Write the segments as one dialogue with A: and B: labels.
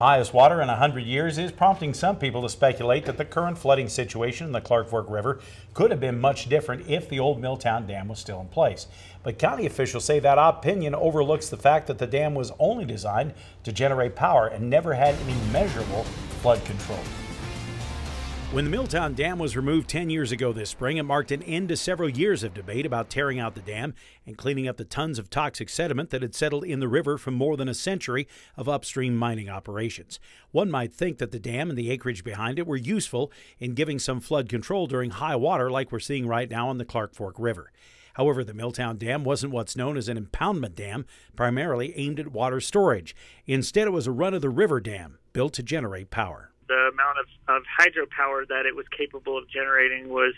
A: Highest water in 100 years is prompting some people to speculate that the current flooding situation in the Clark Fork River could have been much different if the old Milltown Dam was still in place. But county officials say that opinion overlooks the fact that the dam was only designed to generate power and never had any measurable flood control. When the Milltown Dam was removed 10 years ago this spring, it marked an end to several years of debate about tearing out the dam and cleaning up the tons of toxic sediment that had settled in the river from more than a century of upstream mining operations. One might think that the dam and the acreage behind it were useful in giving some flood control during high water like we're seeing right now on the Clark Fork River. However, the Milltown Dam wasn't what's known as an impoundment dam, primarily aimed at water storage. Instead, it was a run-of-the-river dam built to generate power.
B: The amount of hydropower that it was capable of generating was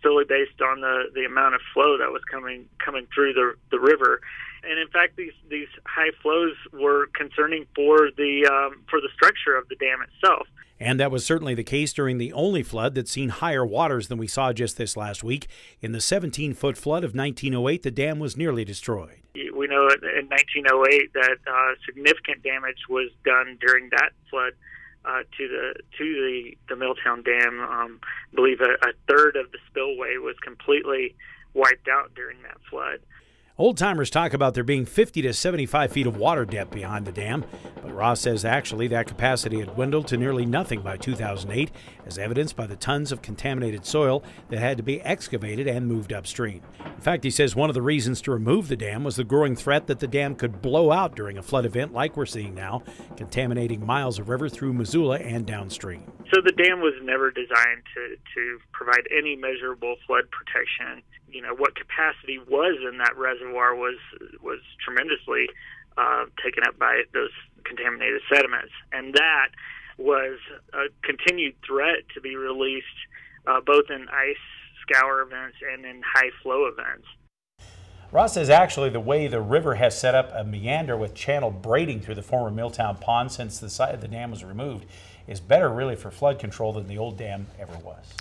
B: solely based on the amount of flow that was coming through the river. And in fact, these high flows were concerning for the structure of the dam itself.
A: And that was certainly the case during the only flood that's seen higher waters than we saw just this last week. In the 17-foot flood of 1908, the dam was nearly destroyed.
B: We know in 1908 that significant damage was done during that flood to the Milltown Dam. I believe a third of the spillway was completely wiped out during that flood.
A: Old-timers talk about there being 50 to 75 feet of water depth behind the dam, but Ross says actually that capacity had dwindled to nearly nothing by 2008, as evidenced by the tons of contaminated soil that had to be excavated and moved upstream. In fact, he says one of the reasons to remove the dam was the growing threat that the dam could blow out during a flood event like we're seeing now, contaminating miles of river through Missoula and downstream.
B: So the dam was never designed to provide any measurable flood protection. You know, what capacity was in that reservoir was tremendously taken up by those contaminated sediments. And that was a continued threat to be released both in ice scour events and in high flow events.
A: Ross says actually the way the river has set up a meander with channel braiding through the former Milltown Pond since the site of the dam was removed is better really for flood control than the old dam ever was.